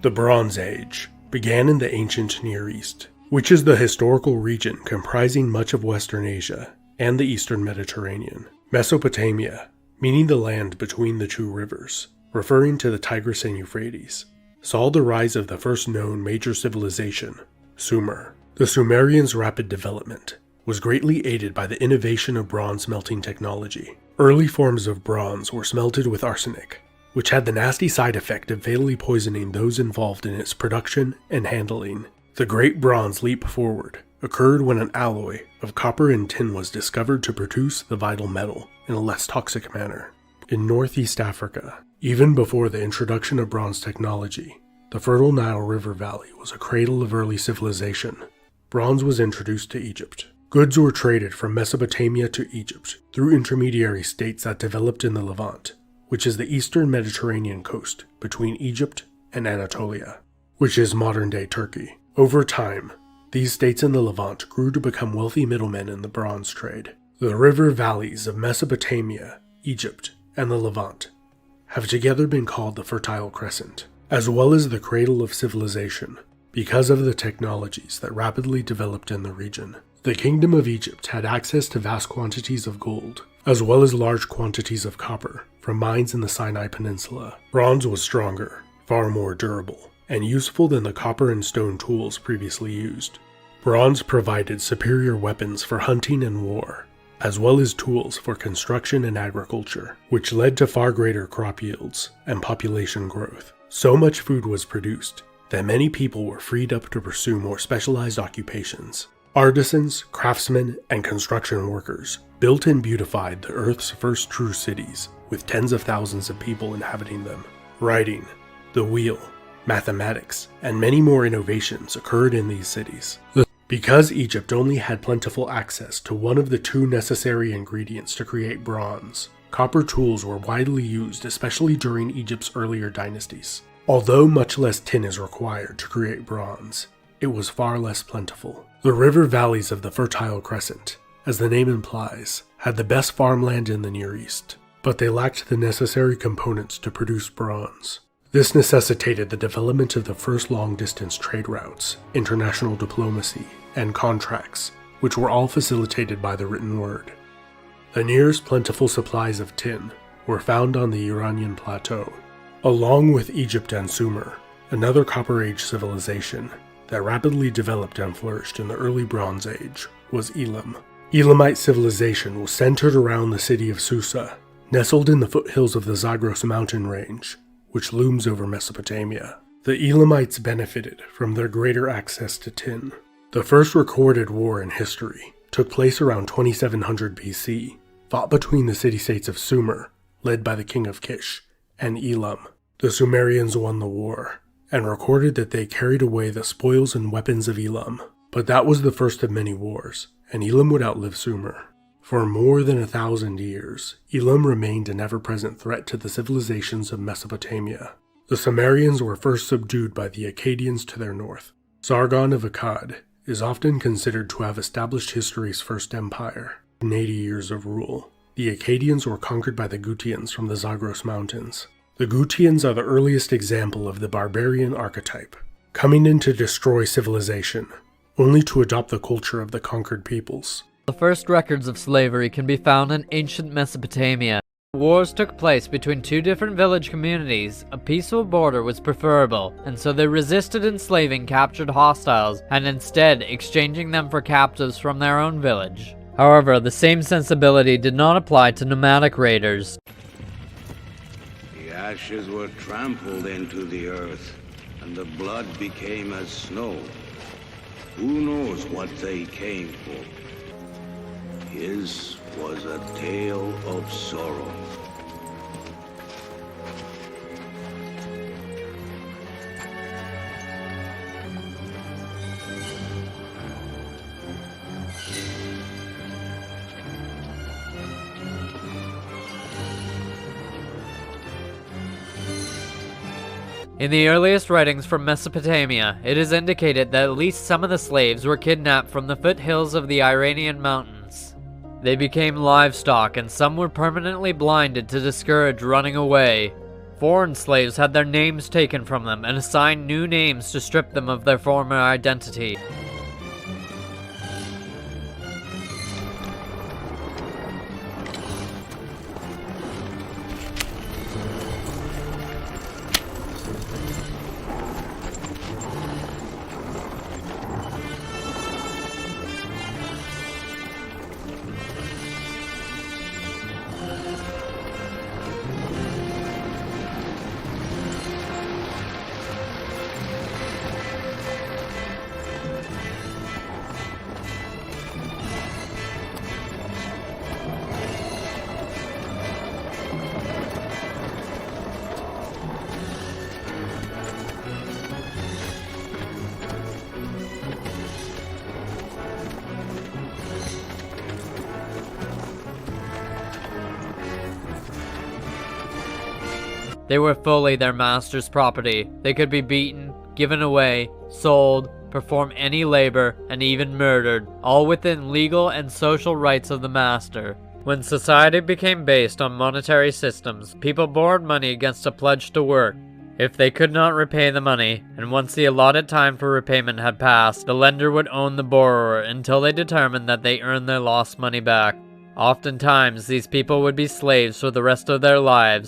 The Bronze Age began in the ancient Near East, which is the historical region comprising much of Western Asia and the Eastern Mediterranean. Mesopotamia, meaning the land between the two rivers, referring to the Tigris and Euphrates, saw the rise of the first known major civilization, Sumer. The Sumerians' rapid development was greatly aided by the innovation of bronze smelting technology. Early forms of bronze were smelted with arsenic, which had the nasty side effect of fatally poisoning those involved in its production and handling. The Great Bronze Leap Forward occurred when an alloy of copper and tin was discovered to produce the vital metal in a less toxic manner. In Northeast Africa, even before the introduction of bronze technology, the fertile Nile River Valley was a cradle of early civilization. Bronze was introduced to Egypt. Goods were traded from Mesopotamia to Egypt through intermediary states that developed in the Levant, which is the eastern Mediterranean coast between Egypt and Anatolia, which is modern-day Turkey. Over time, these states in the Levant grew to become wealthy middlemen in the bronze trade. The river valleys of Mesopotamia, Egypt, and the Levant have together been called the Fertile Crescent, as well as the cradle of civilization, because of the technologies that rapidly developed in the region. The Kingdom of Egypt had access to vast quantities of gold, as well as large quantities of copper from mines in the Sinai Peninsula. Bronze was stronger, far more durable, and useful than the copper and stone tools previously used. Bronze provided superior weapons for hunting and war, as well as tools for construction and agriculture, which led to far greater crop yields and population growth. So much food was produced that many people were freed up to pursue more specialized occupations. Artisans, craftsmen, and construction workers built and beautified the Earth's first true cities, with tens of thousands of people inhabiting them. Writing, the wheel, mathematics, and many more innovations occurred in these cities. Because Egypt only had plentiful access to one of the two necessary ingredients to create bronze, copper tools were widely used, especially during Egypt's earlier dynasties. Although much less tin is required to create bronze, it was far less plentiful. The river valleys of the Fertile Crescent, as the name implies, had the best farmland in the Near East, but they lacked the necessary components to produce bronze. This necessitated the development of the first long-distance trade routes, international diplomacy, and contracts, which were all facilitated by the written word. The nearest plentiful supplies of tin were found on the Iranian plateau. Along with Egypt and Sumer, another Copper Age civilization that rapidly developed and flourished in the early Bronze Age was Elam. Elamite civilization was centered around the city of Susa, nestled in the foothills of the Zagros mountain range, which looms over Mesopotamia. The Elamites benefited from their greater access to tin. The first recorded war in history took place around 2700 BC, fought between the city-states of Sumer, led by the king of Kish, and Elam. The Sumerians won the war, and recorded that they carried away the spoils and weapons of Elam. But that was the first of many wars, and Elam would outlive Sumer. For more than 1,000 years, Elam remained an ever-present threat to the civilizations of Mesopotamia. The Sumerians were first subdued by the Akkadians to their north. Sargon of Akkad is often considered to have established history's first empire. In 80 years of rule, the Akkadians were conquered by the Gutians from the Zagros Mountains. The Gutians are the earliest example of the barbarian archetype, coming in to destroy civilization, only to adopt the culture of the conquered peoples. The first records of slavery can be found in ancient Mesopotamia. Wars took place between two different village communities. A peaceful border was preferable, and so they resisted enslaving captured hostiles and instead exchanging them for captives from their own village. However, the same sensibility did not apply to nomadic raiders. The ashes were trampled into the earth, and the blood became as snow. Who knows what they came for? His was a tale of sorrow. In the earliest writings from Mesopotamia, it is indicated that at least some of the slaves were kidnapped from the foothills of the Iranian mountains. They became livestock, and some were permanently blinded to discourage running away. Foreign slaves had their names taken from them and assigned new names to strip them of their former identity. They were fully their master's property. They could be beaten, given away, sold, perform any labor, and even murdered, all within legal and social rights of the master. When society became based on monetary systems, people borrowed money against a pledge to work. If they could not repay the money, and once the allotted time for repayment had passed, the lender would own the borrower until they determined that they earned their lost money back. Oftentimes, these people would be slaves for the rest of their lives,